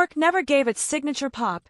fork never gave its signature pop,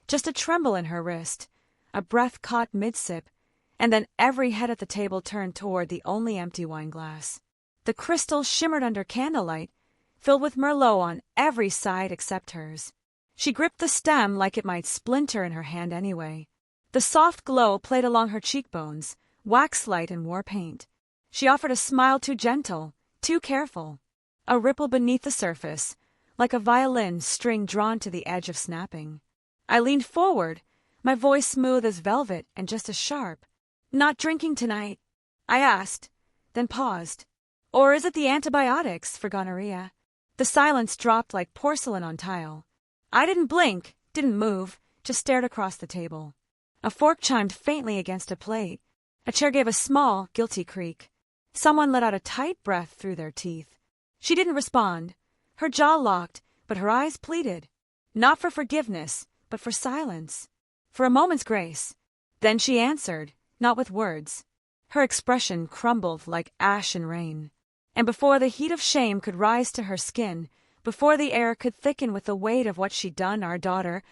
just a tremble in her wrist, a breath caught mid-sip, and then every head at the table turned toward the only empty wine glass. The crystal shimmered under candlelight, filled with Merlot on every side except hers. She gripped the stem like it might splinter in her hand anyway. The soft glow played along her cheekbones, waxlight and war paint. She offered a smile too gentle, too careful. A ripple beneath the surface, like a violin string drawn to the edge of snapping. I leaned forward, my voice smooth as velvet and just as sharp. "Not drinking tonight?" I asked, then paused. "Or is it the antibiotics for gonorrhea?" The silence dropped like porcelain on tile. I didn't blink, didn't move, just stared across the table. A fork chimed faintly against a plate. A chair gave a small, guilty creak. Someone let out a tight breath through their teeth. She didn't respond. Her jaw locked, but her eyes pleaded. Not for forgiveness, but for silence. For a moment's grace. Then she answered, not with words. Her expression crumbled like ash in rain. And before the heat of shame could rise to her skin, before the air could thicken with the weight of what she'd done, our daughter,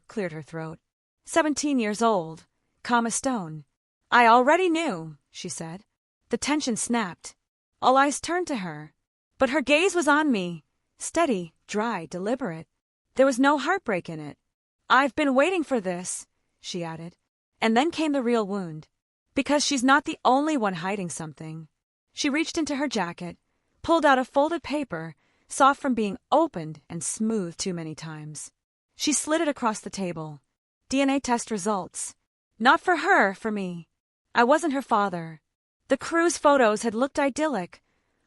cleared her throat. 17 years old, calm as stone. "I already knew," she said. The tension snapped. All eyes turned to her. But her gaze was on me, steady, dry, deliberate. There was no heartbreak in it. "I've been waiting for this," she added. And then came the real wound. Because she's not the only one hiding something. She reached into her jacket, pulled out a folded paper, soft from being opened and smoothed too many times. She slid it across the table. DNA test results. Not for her, for me. I wasn't her father. The cruise photos had looked idyllic.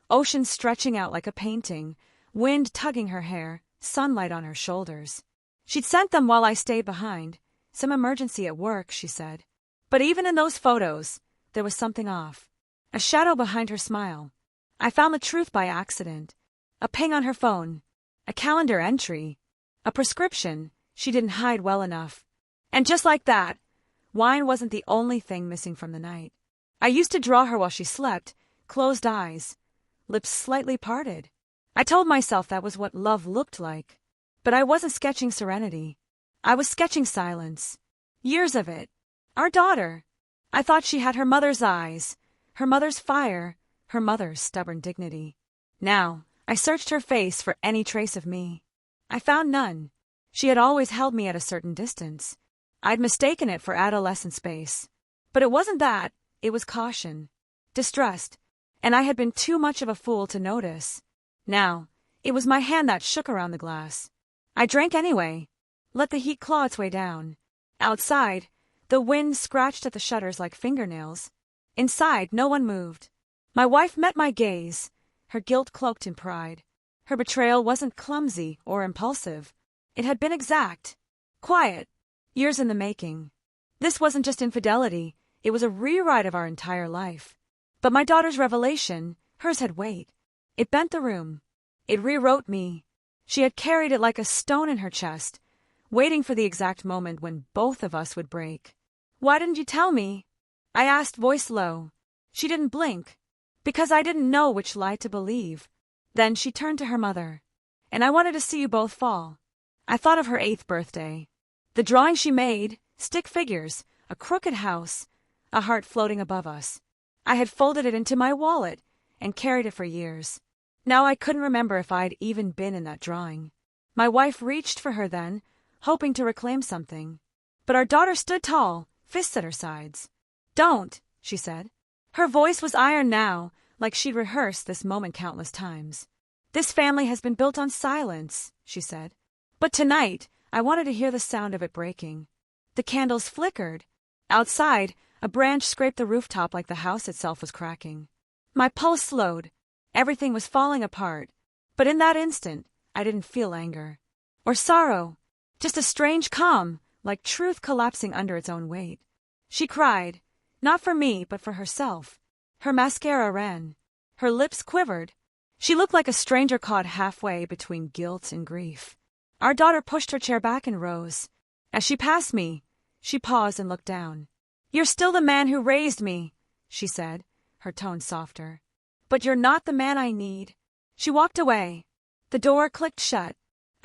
Ocean stretching out like a painting, wind tugging her hair, sunlight on her shoulders. She'd sent them while I stayed behind. Some emergency at work, she said. But even in those photos, there was something off. A shadow behind her smile. I found the truth by accident. A ping on her phone. A calendar entry. A prescription she didn't hide well enough. And just like that, wine wasn't the only thing missing from the night. I used to draw her while she slept, closed eyes, lips slightly parted. I told myself that was what love looked like. But I wasn't sketching serenity. I was sketching silence. Years of it. Our daughter. I thought she had her mother's eyes, her mother's fire, her mother's stubborn dignity. Now, I searched her face for any trace of me. I found none. She had always held me at a certain distance. I'd mistaken it for adolescent space. But it wasn't that. It was caution. Distrust. And I had been too much of a fool to notice. Now, it was my hand that shook around the glass. I drank anyway. Let the heat claw its way down. Outside, the wind scratched at the shutters like fingernails. Inside, no one moved. My wife met my gaze, her guilt cloaked in pride. Her betrayal wasn't clumsy or impulsive. It had been exact. Quiet. Years in the making. This wasn't just infidelity. It was a rewrite of our entire life. But my daughter's revelation, hers had weight. It bent the room. It rewrote me. She had carried it like a stone in her chest, waiting for the exact moment when both of us would break. "Why didn't you tell me?" I asked, voice low. She didn't blink. Because I didn't know which lie to believe. Then she turned to her mother. "And I wanted to see you both fall." I thought of her 8th birthday. The drawing she made, stick figures, a crooked house, a heart floating above us. I had folded it into my wallet and carried it for years. Now I couldn't remember if I'd even been in that drawing. My wife reached for her then, hoping to reclaim something. But our daughter stood tall, fists at her sides. "Don't," she said. Her voice was iron now, like she'd rehearsed this moment countless times. "This family has been built on silence," she said. But tonight, I wanted to hear the sound of it breaking. The candles flickered. Outside, a branch scraped the rooftop like the house itself was cracking. My pulse slowed. Everything was falling apart. But in that instant, I didn't feel anger. Or sorrow. Just a strange calm, like truth collapsing under its own weight. She cried. Not for me, but for herself. Her mascara ran. Her lips quivered. She looked like a stranger caught halfway between guilt and grief. Our daughter pushed her chair back and rose. As she passed me, she paused and looked down. "You're still the man who raised me," she said, her tone softer. "But you're not the man I need." She walked away. The door clicked shut.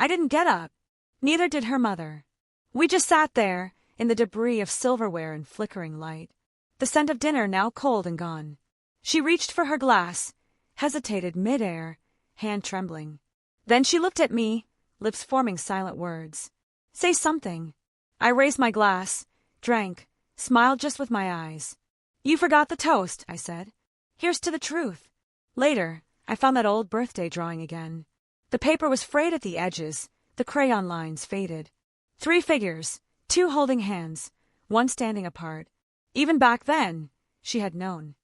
I didn't get up. Neither did her mother. We just sat there, in the debris of silverware and flickering light, the scent of dinner now cold and gone. She reached for her glass, hesitated mid-air, hand trembling. Then she looked at me, lips forming silent words. Say something. I raised my glass, drank, smiled just with my eyes. You forgot the toast, I said. Here's to the truth. Later, I found that old birthday drawing again. The paper was frayed at the edges, the crayon lines faded. 3 figures, 2 holding hands, one standing apart. Even back then, she had known.